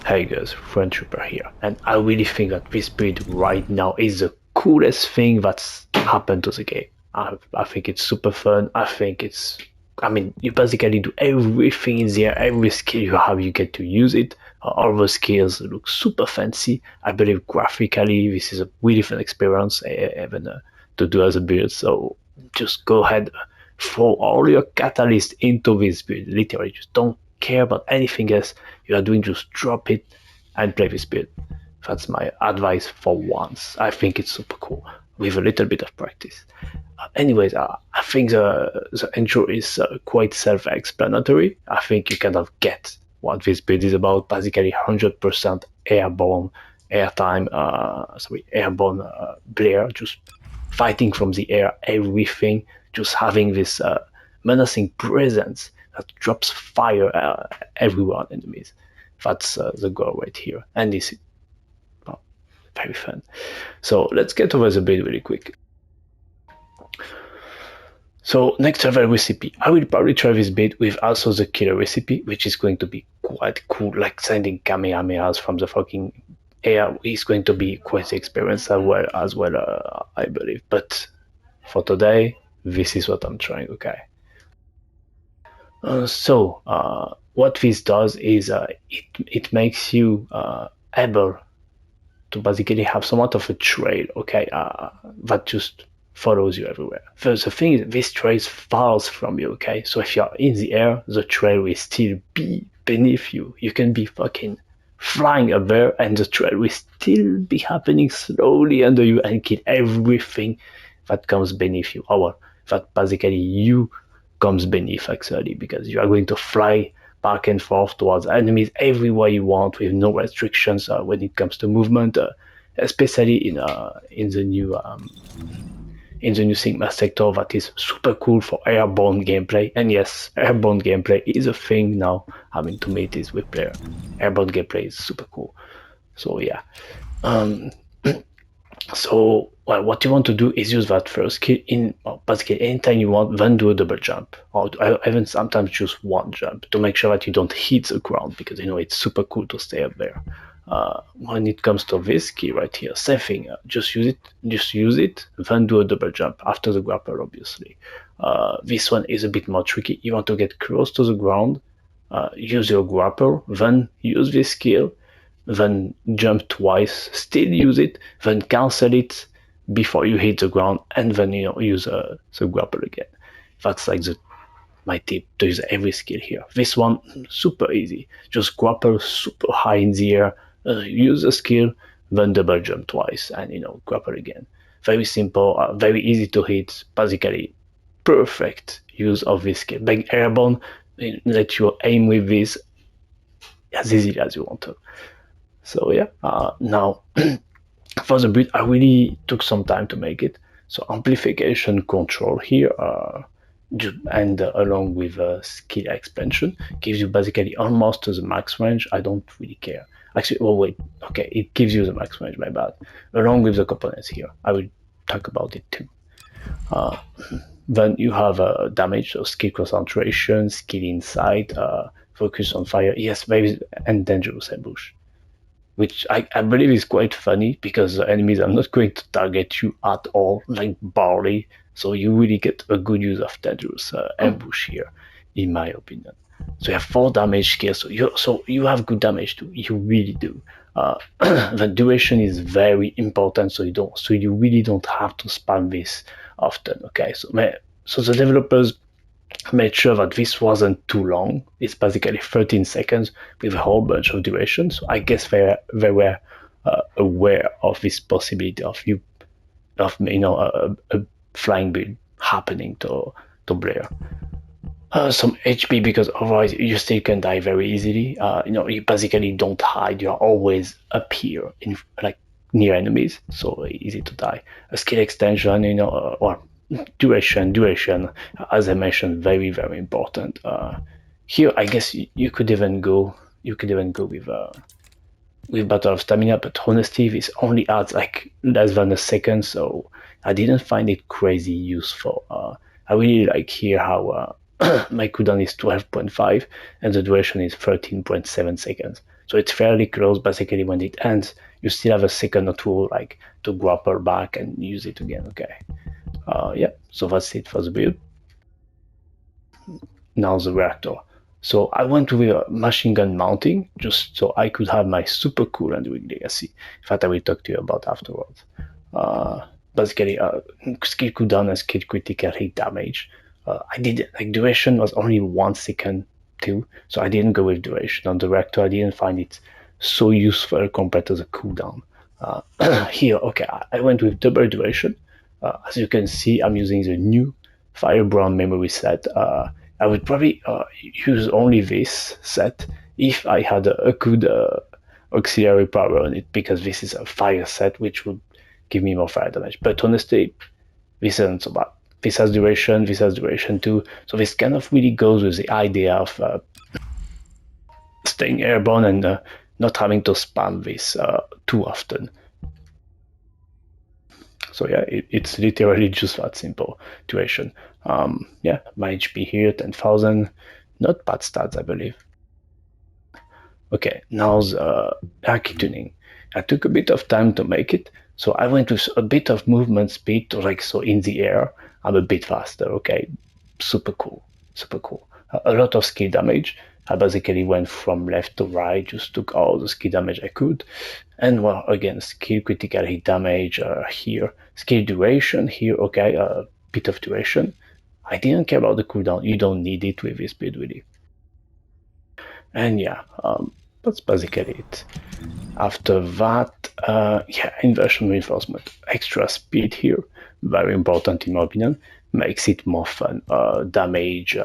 Hey guys, ITheFrenchReaper here, and I really think that this build right now is the coolest thing that's happened to the game. I think it's super fun. I mean, you basically do everything in there, every skill you have, you get to use it. All the skills look super fancy. I believe graphically, this is a really fun experience, even to do as a build. So just go ahead, throw all your catalyst into this build. Literally, just don't care about anything else you are doing, just drop it and play this build. That's my advice for once. I think it's super cool with a little bit of practice. Anyways, I think the intro is quite self-explanatory. I think you kind of get what this build is about. Basically, 100% airborne airborne Blair, just fighting from the air, everything, just having this menacing presence that drops fire everywhere on enemies. That's the goal right here, and this is very fun. So let's get over the build really quick. So next level recipe, I will probably try this build with also the killer recipe, which is going to be quite cool, like sending kamehamehas from the fucking air is going to be quite the experience as well, I believe. But for today, this is what I'm trying, okay? What this does is it makes you able to basically have somewhat of a trail, okay, that just follows you everywhere. First, the thing is, this trail falls from you, okay? So if you're in the air, the trail will still be beneath you. You can be fucking flying up there, and the trail will still be happening slowly under you and kill everything that comes beneath you, or that basically you comes beneath actually, because you are going to fly back and forth towards enemies everywhere you want with no restrictions when it comes to movement, especially in the new Sigma sector that is super cool for airborne gameplay. And yes, airborne gameplay is a thing now. Having to meet this with Blair. Airborne gameplay is super cool. So yeah. So what you want to do is use that first skill in basically anytime you want, then do a double jump, or even sometimes just one jump to make sure that you don't hit the ground, because you know it's super cool to stay up there. When it comes to this skill right here, same thing. Just use it, then do a double jump after the grapple. Obviously, this one is a bit more tricky. You want to get close to the ground, use your grapple, then use this skill, then jump twice, still use it, then cancel it before you hit the ground, and then use the grapple again. That's like my tip to use every skill here. This one super easy. Just grapple super high in the air, use the skill, then double jump twice, and grapple again. Very simple, very easy to hit. Basically, perfect use of this skill. Being airborne, let you aim with this as easily as you want to. So yeah, now for the build, I really took some time to make it. So amplification control here, and along with skill expansion, gives you basically almost to the max range. I don't really care. Actually, oh wait, okay, it gives you the max range, my bad. Along with the components here, I will talk about it too. Then you have damage, so skill concentration, skill insight, focus on fire, yes, and dangerous ambush, which I believe is quite funny because the enemies are not going to target you at all, like barely. So you really get a good use of dangerous ambush here, in my opinion. So you have 4 damage skills, so you have good damage too. You really do. The duration is very important, so you really don't have to spam this often. Okay, so the developers made sure that this wasn't too long. It's basically 13 seconds with a whole bunch of duration. So I guess they were aware of this possibility of a flying build happening to Blair. Some HP, because otherwise you still can die very easily. You basically don't hide. You're always up here in near enemies, so easy to die. A skill extension, or duration, as I mentioned, very, very important. Here I guess you could even go with Battle of Stamina, but honestly this only adds like less than a second, so I didn't find it crazy useful. I really like here how my cooldown is 12.5 and the duration is 13.7 seconds. So it's fairly close. Basically, when it ends, you still have a second or two like to grapple back and use it again. Okay. Yeah, so that's it for the build. Now the reactor. So I went with a machine gun mounting just so I could have my super cool Enduring Legacy that I will talk to you about afterwards. Basically, skill cooldown and skill critical hit damage. I did like duration was only 1 second too, so I didn't go with duration on the reactor. I didn't find it so useful compared to the cooldown. Here, okay, I went with double duration. As you can see, I'm using the new Firebrand memory set. I would probably use only this set if I had a good auxiliary power on it, because this is a fire set which would give me more fire damage. But honestly, this isn't so bad. This has duration too, so this kind of really goes with the idea of staying airborne and not having to spam this too often. So yeah, it's literally just that simple duration. Yeah, my HP here, 10,000. Not bad stats, I believe. Okay, now the Arche tuning. I took a bit of time to make it, so I went with a bit of movement speed to like, so in the air, I'm a bit faster, okay? Super cool, super cool. A lot of skill damage. I basically went from left to right, just took all the skill damage I could. And well, again, skill critical hit damage here. Skill duration here, okay, a bit of duration. I didn't care about the cooldown, you don't need it with this build really. And yeah, that's basically it. After that, yeah, inversion reinforcement. Extra speed here, very important in my opinion, makes it more fun. Damage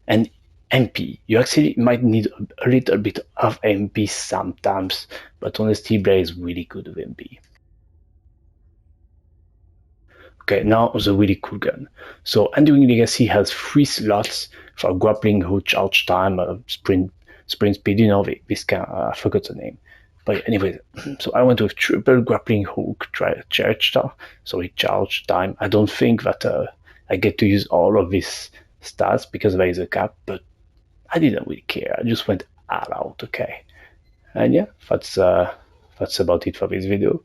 and MP. You actually might need a little bit of MP sometimes, but honestly, Blair is really good with MP. Okay, now the really cool gun. So Enduring Legacy has 3 slots for grappling hook, charge time, sprint speed, you know, this kind I forgot the name. But anyway, so I went with triple grappling hook, charge time, sorry, charge time. I don't think that I get to use all of these stats because there is a cap, but I didn't really care. I just went all out, okay. And yeah, that's about it for this video.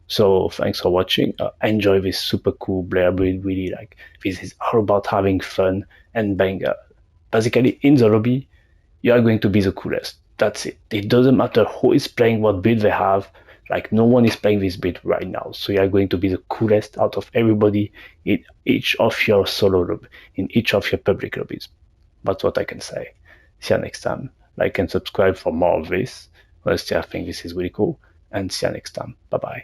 So thanks for watching. Enjoy this super cool Blair build. Really, like, this is all about having fun and being basically in the lobby. You are going to be the coolest. That's it. It doesn't matter who is playing, what build they have. Like, no one is playing this build right now, so you are going to be the coolest out of everybody in each of your solo lobby, in each of your public lobbies. That's what I can say. See you next time. Like and subscribe for more of this. Honestly, I think this is really cool. And see you next time. Bye bye.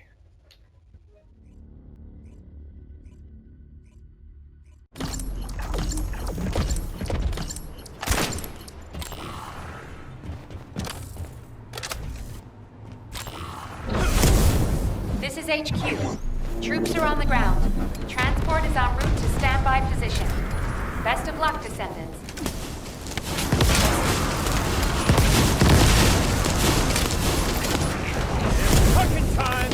This is HQ. Troops are on the ground. Transport is en route to standby position. Best of luck, Descendants. Fucking time!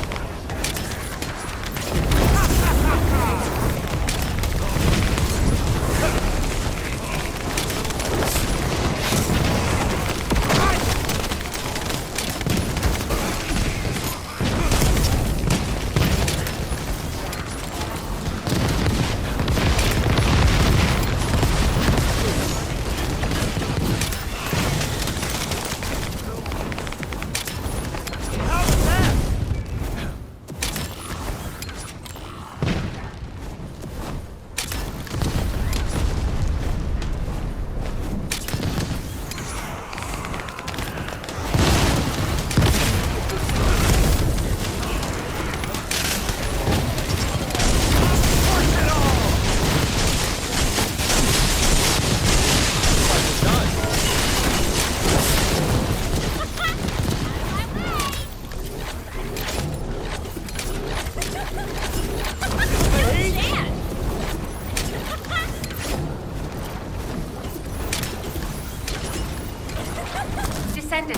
Descendant,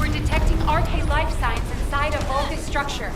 we're detecting Arche life signs inside a Vulgus structure.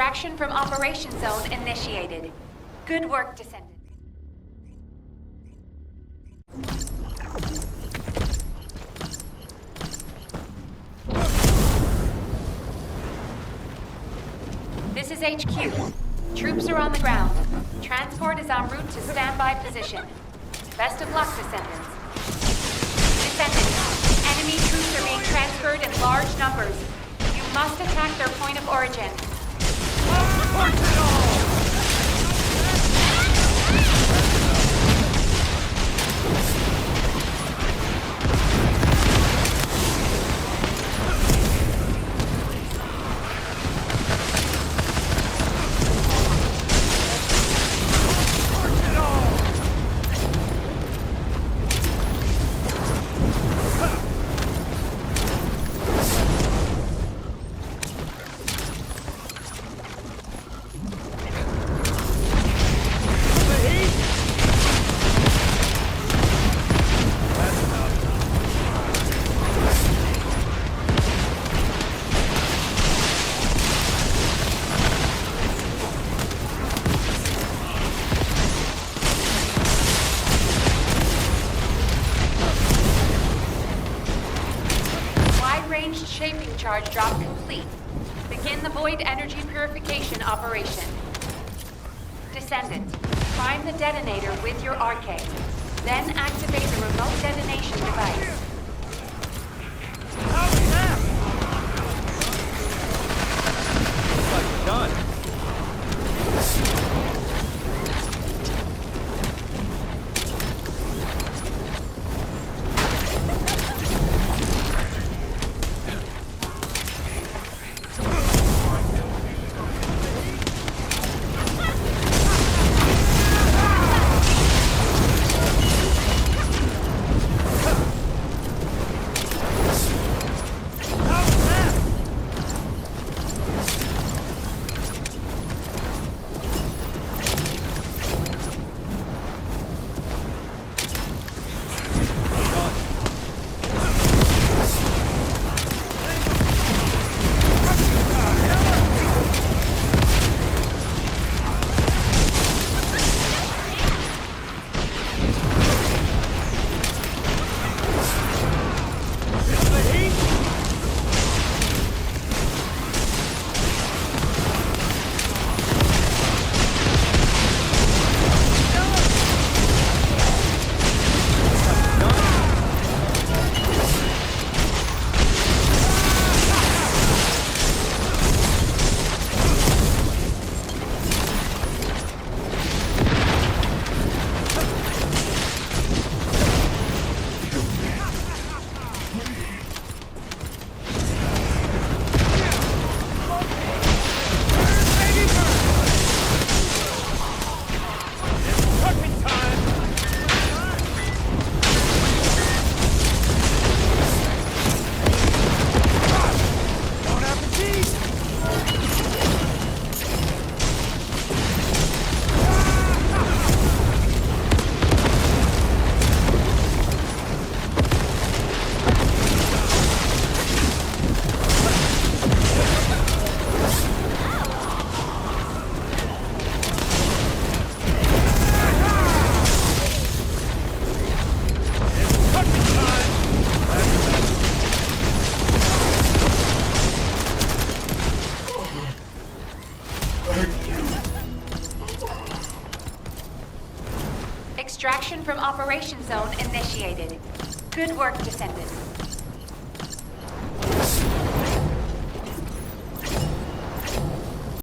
Extraction from Operation Zone initiated. Good work, Descendant. This is HQ. Troops are on the ground. Transport is en route to standby position. Best of luck, Descendants. Descendants, enemy troops are being transferred in large numbers. You must attack their point of origin. Shaping charge drop complete. Begin the void energy purification operation. Descendant, prime the detonator with your Arche. Then activate the remote detonation device. How's that? Looks like done. Extraction from Operation Zone initiated. Good work, Descendant.